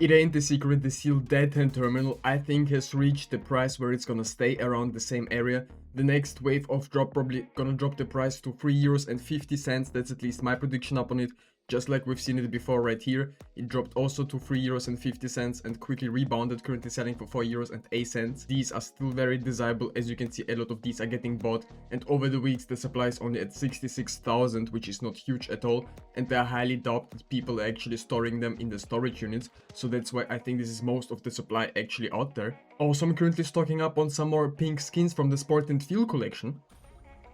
It ain't a secret, the Seal Dead Hand terminal I think has reached the price where it's gonna stay around the same area. The next wave of drop probably gonna drop the price to €3.50, that's at least my prediction upon it. Just like we've seen it before right here, it dropped also to €3.50 and quickly rebounded, currently selling for €4.08. These are still very desirable, as you can see a lot of these are getting bought, and over the weeks the supply is only at 66,000, which is not huge at all, and there are highly doubt that people are actually storing them in the storage units, so that's why I think this is most of the supply actually out there. Also, I'm currently stocking up on some more pink skins from the Sport and Field collection.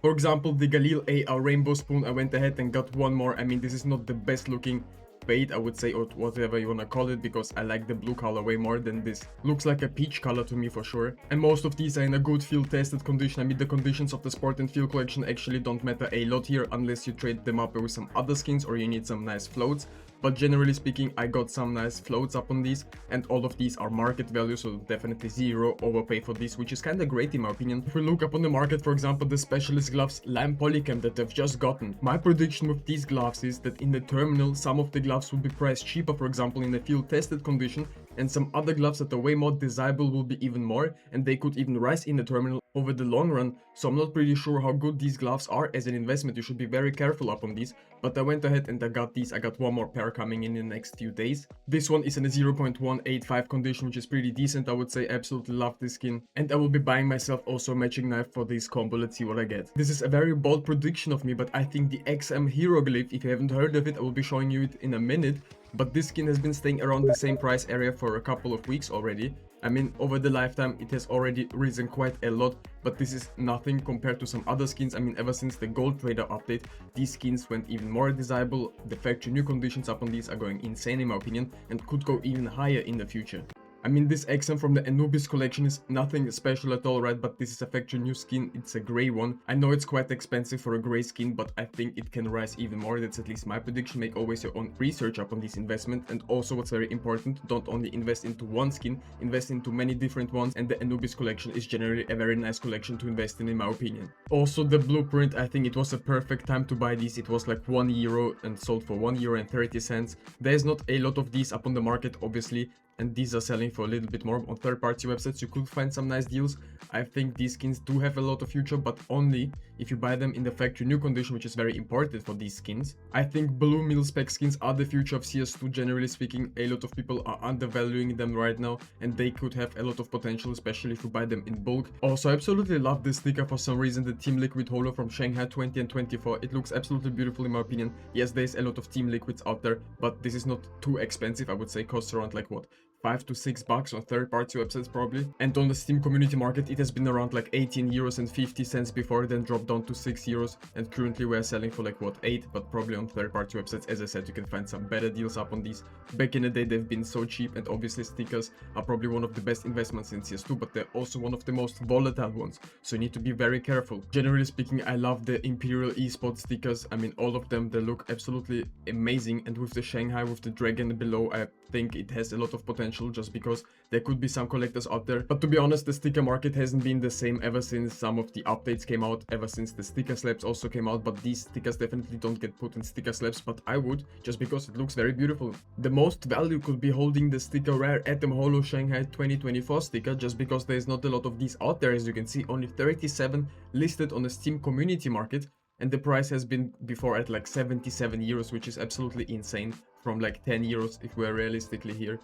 For example, the Galil Rainbow Spoon, I went ahead and got one more. I mean, this is not the best looking fade, I would say, or whatever you wanna call it, because I like the blue color way more than this. Looks like a peach color to me for sure. And most of these are in a good field tested condition. I mean, the conditions of the Sport and Field collection actually don't matter a lot here, unless you trade them up with some other skins or you need some nice floats. But generally speaking, I got some nice floats up on these, and all of these are market value, so definitely zero overpay for this, which is kind of great in my opinion. If we look up on the market, for example, the specialist gloves Lime Polycam that I've just gotten, my prediction with these gloves is that in the terminal, some of the gloves will be priced cheaper, for example, in a field tested condition, and some other gloves that are way more desirable will be even more, and they could even rise in the terminal over the long run. So I'm not pretty sure how good these gloves are as an investment. You should be very careful up on these, but I went ahead and I got these. I got one more pair coming in the next few days. This one is in a 0.185 condition, which is pretty decent, I would say. Absolutely love this skin, and I will be buying myself also a matching knife for this combo. Let's see what I get. This is a very bold prediction of me, but I think the XM Hieroglyph, if you haven't heard of it, I will be showing you it in a minute. But this skin has been staying around the same price area for a couple of weeks already. I mean, over the lifetime it has already risen quite a lot, but this is nothing compared to some other skins. I mean, ever since the Gold Trader update, these skins went even more desirable. The factory new conditions up on these are going insane in my opinion, and could go even higher in the future. I mean, this XM from the Anubis collection is nothing special at all, right? But this is a factory new skin, it's a grey one. I know it's quite expensive for a grey skin, but I think it can rise even more. That's at least my prediction. Make always your own research up on this investment. And also what's very important, don't only invest into one skin, invest into many different ones. And the Anubis collection is generally a very nice collection to invest in my opinion. Also the blueprint, I think it was a perfect time to buy these. It was like €1 and sold for €1.30. There's not a lot of these up on the market, obviously, and these are selling for a little bit more on third-party websites. You could find some nice deals. I think these skins do have a lot of future, but only if you buy them in the factory new condition, which is very important for these skins. I think blue milspec skins are the future of CS2. Generally speaking, a lot of people are undervaluing them right now, and they could have a lot of potential, especially if you buy them in bulk. Also, I absolutely love this sticker for some reason, the Team Liquid holo from Shanghai 20 and 24. It looks absolutely beautiful in my opinion. Yes, there's a lot of Team Liquids out there, but this is not too expensive. I would say costs around like what, $5 to $6 on third-party websites probably. And on the Steam community market, it has been around like €18.50 before, then dropped down to €6, and currently we are selling for like what, 8, but probably on third-party websites. As I said, you can find some better deals up on these. Back in the day, they've been so cheap, and obviously stickers are probably one of the best investments in CS2, but they're also one of the most volatile ones, so you need to be very careful. Generally speaking, I love the Imperial Esports stickers. I mean, all of them, they look absolutely amazing, and with the Shanghai, with the dragon below, I think it has a lot of potential, just because there could be some collectors out there. But to be honest, the sticker market hasn't been the same ever since some of the updates came out, ever since the sticker slabs also came out. But these stickers definitely don't get put in sticker slabs, but I would, just because it looks very beautiful. The most value could be holding the sticker Rare Atom Holo Shanghai 2024 sticker, just because there's not a lot of these out there. As you can see, only 37 listed on the Steam community market, and the price has been before at like €77, which is absolutely insane, from like €10 if we're realistically here.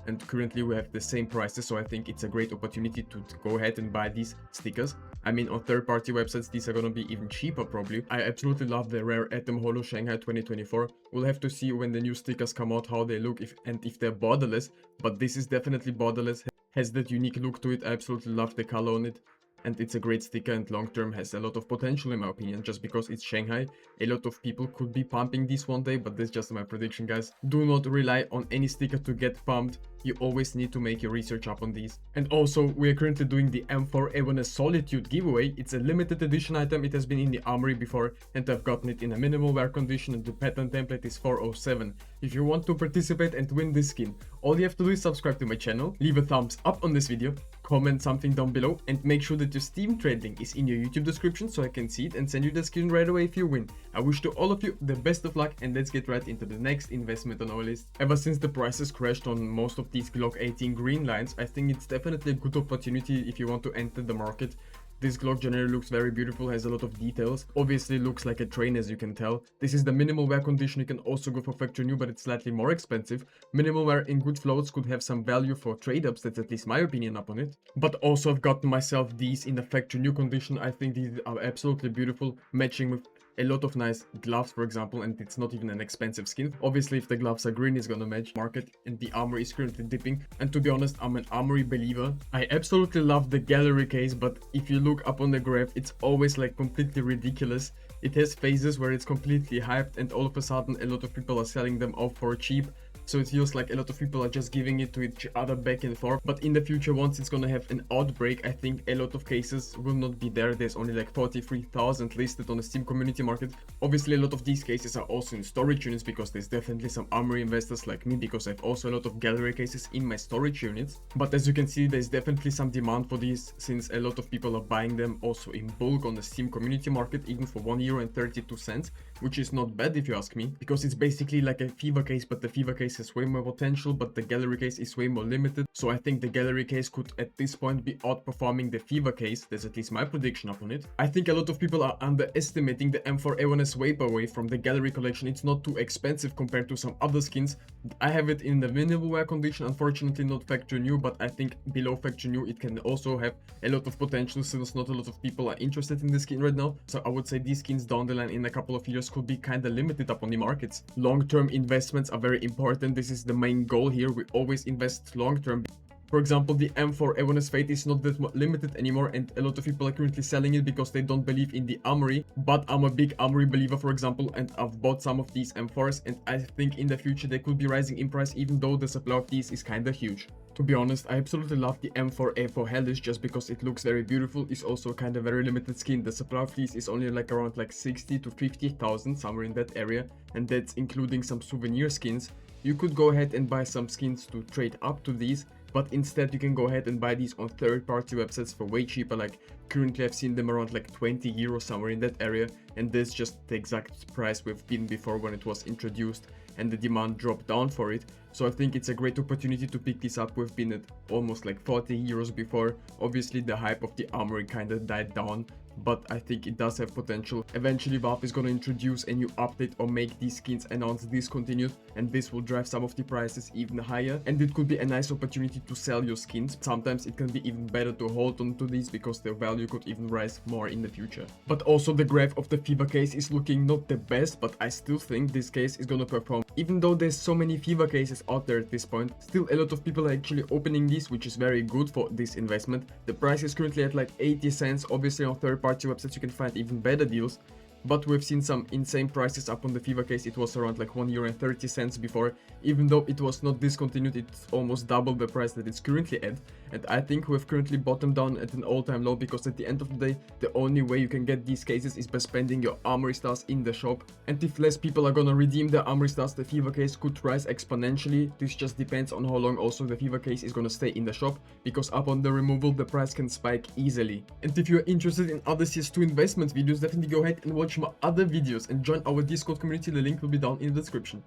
And currently we have the same prices, so I think it's a great opportunity to go ahead and buy these stickers. I mean, on third-party websites, these are gonna be even cheaper probably. I absolutely love the Rare Atom Holo Shanghai 2024. We'll have to see when the new stickers come out how they look, if they're borderless, but this is definitely borderless, has that unique look to it. I absolutely love the color on it. And it's a great sticker, and long term has a lot of potential in my opinion, just because it's Shanghai. A lot of people could be pumping this one day, but that's just my prediction, guys. Do not rely on any sticker to get pumped. you always need to make your research up on these. And also, we are currently doing the M4A1-S Solitude giveaway. It's a limited edition item. It has been in the armory before, and I've gotten it in a minimal wear condition, and the pattern template is 407. If you want to participate and win this skin, all you have to do is subscribe to my channel, leave a thumbs up on this video, comment something down below, and make sure that your Steam trade link is in your YouTube description so I can see it and send you the skin right away if you win. I wish to all of you the best of luck, and let's get right into the next investment on our list. Ever since the prices crashed on most of these Glock-18 green lines, I think it's definitely a good opportunity if you want to enter the market. This Glock generally looks very beautiful, has a lot of details. Obviously looks like a train, as you can tell. This is the minimal wear condition. You can also go for factory new, but it's slightly more expensive. Minimal wear in good floats could have some value for trade-ups, that's at least my opinion upon it. But also I've gotten myself these in the factory new condition. I think these are absolutely beautiful, matching with a lot of nice gloves, for example, and it's not even an expensive skin. Obviously, if the gloves are green, it's gonna match market, and the armory is currently dipping. And to be honest, I'm an armory believer. I absolutely love the gallery case, but if you look up on the graph, it's always like completely ridiculous. It has phases where it's completely hyped, and all of a sudden a lot of people are selling them off for cheap. So it feels like a lot of people are just giving it to each other back and forth. But in the future, once it's gonna have an outbreak, I think a lot of cases will not be there. There's only like 43,000 listed on the Steam community market. Obviously, a lot of these cases are also in storage units, because there's definitely some armory investors like me, because I have also a lot of gallery cases in my storage units. But as you can see, there's definitely some demand for these, since a lot of people are buying them also in bulk on the Steam community market, even for €1.32, which is not bad if you ask me, because it's basically like a fever case, but the fever case has way more potential, but the gallery case is way more limited. So I think the gallery case could at this point be outperforming the fever case. That's at least my prediction upon it. I think a lot of people are underestimating the M4A1-S Vaporwave from the gallery collection. It's not too expensive compared to some other skins. I have it in the minimal wear condition, unfortunately not factory new, but I think below factory new it can also have a lot of potential, since not a lot of people are interested in this skin right now. So I would say these skins down the line in a couple of years could be kind of limited up on the markets. Long-term investments are very important. This is the main goal here. We always invest long-term. For example, the M4A1-S Fate is not that limited anymore, and a lot of people are currently selling it because they don't believe in the armory. But I'm a big armory believer, for example, and I've bought some of these M4s, and I think in the future they could be rising in price, even though the supply of these is kinda huge. To be honest, I absolutely love the M4A4 Hellish just because it looks very beautiful. It's also kind of very limited skin. The supply of these is only like around like 60 to 50,000, somewhere in that area, and that's including some souvenir skins. You could go ahead and buy some skins to trade up to these, but instead you can go ahead and buy these on third-party websites for way cheaper. Like currently I've seen them around like 20 euros, somewhere in that area, and that's just the exact price we've been before when it was introduced and the demand dropped down for it. So I think it's a great opportunity to pick this up. We've been at almost like 40 euros before. Obviously the hype of the armory kind of died down, but I think it does have potential. Eventually Valve is going to introduce a new update or make these skins announce discontinued, and this will drive some of the prices even higher, and it could be a nice opportunity to sell your skins. Sometimes it can be even better to hold on to these because their value could even rise more in the future. But also the graph of the fever case is looking not the best, but I still think this case is going to perform. Even though there's so many fever cases out there at this point, still a lot of people are actually opening these, which is very good for this investment. The price is currently at like 80 cents. Obviously on third-party websites you can find even better deals, but we've seen some insane prices up on the fever case. It was around like €1.30 before. Even though it was not discontinued, it's almost double the price that it's currently at, and I think we've currently bottomed down at an all-time low, because at the end of the day the only way you can get these cases is by spending your armory stars in the shop, and if less people are gonna redeem their armory stars, the fever case could rise exponentially. This just depends on how long also the fever case is gonna stay in the shop, because upon the removal the price can spike easily. And if you're interested in other CS2 investment videos, definitely go ahead and watch my other videos and join our Discord community. The link will be down in the description.